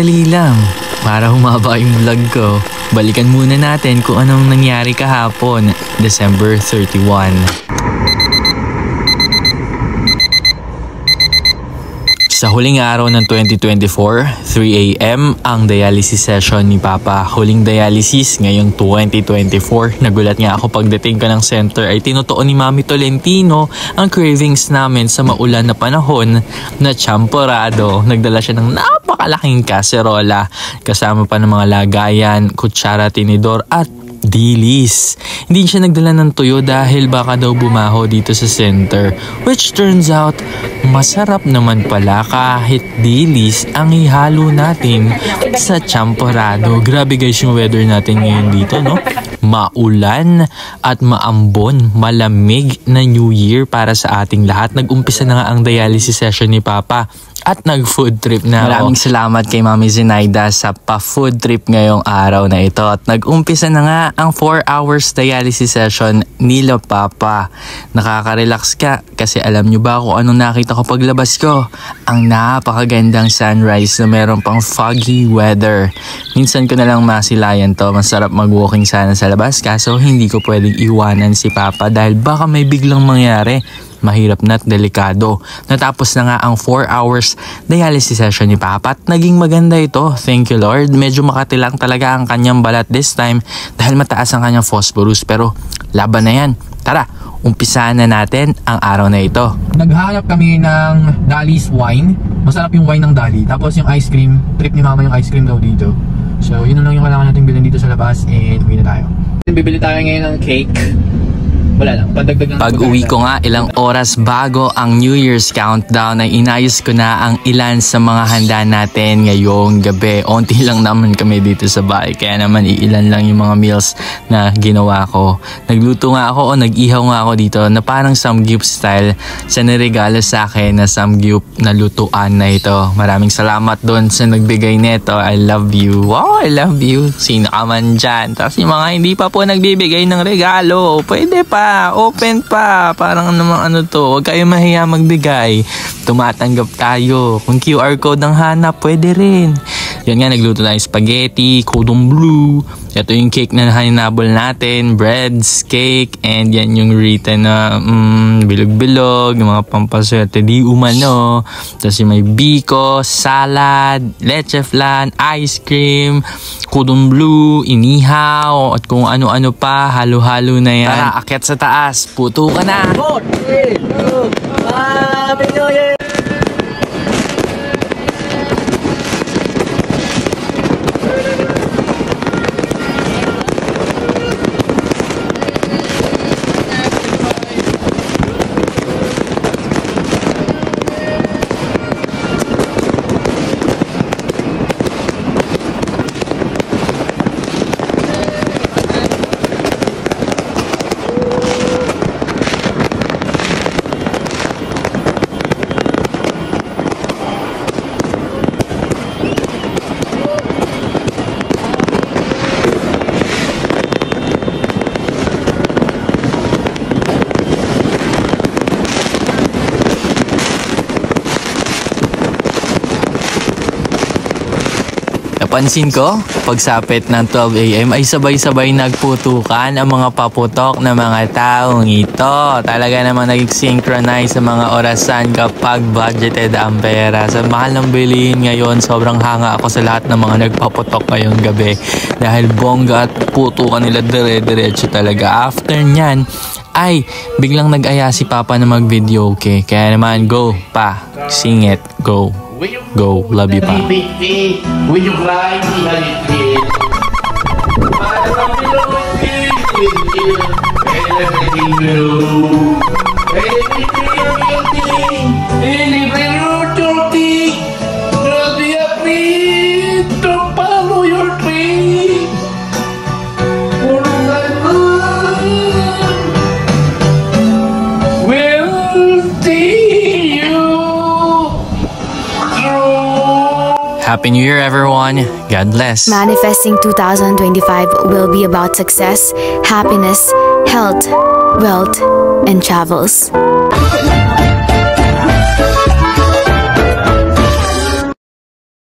Sandali lang. Para humaba yung vlog ko, balikan muna natin kung anong nangyari kahapon, December 31. Sa huling araw ng 2024, 3 AM ang dialysis session ni Papa. Huling dialysis ngayong 2024. Nagulat nga ako pagdating ko ng center ay tinutuon ni Mami Tolentino ang cravings namin sa maulan na panahon na champorado. Nagdala siya ng napakalaking kaserola kasama pa ng mga lagayan, kutsara, tinidor at dilis. Hindi siya nagdala ng tuyo dahil baka daw bumaho dito sa center. Which turns out, masarap naman pala kahit dilis ang ihalo natin sa champorado. Grabe guys yung weather natin ngayon dito, no? Maulan at maambon, malamig na New Year para sa ating lahat. Nag-umpisa na nga ang dialysis session ni Papa at nag-food trip na ako. Maraming salamat kay Mami Zenaida sa pa-food trip ngayong araw na ito. At nag-umpisa na nga ang 4 hours dialysis session nila Papa. Nakaka-relax ka kasi alam nyo ba kung anong nakita ko paglabas ko? Ang napakagandang sunrise na meron pang foggy weather. Minsan ko na lang masilayan to. Masarap mag-walking sana sa labas kaso hindi ko pwedeng iwanan si Papa dahil baka may biglang mangyari. Mahirap na at delikado. Natapos na nga ang 4 hours dialysis session ni Papa at naging maganda ito. Thank you Lord. Medyo makatilang talaga ang kanyang balat this time dahil mataas ang kanyang phosphorus pero laban na yan. Tara, umpisahan na natin ang araw na ito. Naghanap kami ng Dali's wine. Masarap yung wine ng Dali. Tapos yung ice cream, trip ni Mama yung ice cream daw dito. So yun lang yung kailangan natin bilhin dito sa labas and uwi na tayo. Bibili tayo ngayon ng cake. Wala lang, pag-uwi ko nga ilang oras bago ang New Year's countdown ay inayos ko na ang ilan sa mga handa natin ngayong gabi. Onti lang naman kami dito sa bahay kaya naman iilan lang yung mga meals na ginawa ko. Nagluto nga ako o nag-ihaw nga ako dito na parang samgyup style sa niregalo sa akin na samgyup na lutuan na ito. Maraming salamat doon sa nagbigay nito. I love you. Wow, I love you. Sino ka man dyan. Tapos yung mga hindi pa po nagbibigay ng regalo, pwede pa. Open pa. Parang namang ano to. Huwag kayo mahiya magbigay. Tumatanggap tayo. Kung QR code ang hanap, pwede rin. Yan nga, nagluto tayo spaghetti, cordon bleu. Ito yung cake na hinabol natin. Breads, cake, and yan yung written na bilog-bilog, yung mga pampaswerte di umano. Tapos yung may biko, salad, leche flan, ice cream, cordon bleu, inihaw, at kung ano-ano pa, halo-halo na yan. Tara, akyat sa taas. Puto ka na! Happy New Year! Napansin ko, pagsapit ng 12 AM ay sabay-sabay nagputukan ang mga paputok na mga taong ito. Talaga namang nag-synchronize sa mga orasan kapag budgeted ang pera. Sa mahal ng bilihin ngayon, sobrang hanga ako sa lahat ng mga nagpaputok ngayong gabi. Dahil bongga at putukan nila dire-diretso talaga. After nyan, ay biglang nag-aya si Papa na mag-video, okay? Kaya naman, go pa, sing it, go. Go, love you pa. When you cry, Happy New Year, everyone. God bless. Manifesting 2025 will be about success, happiness, health, wealth, and travels.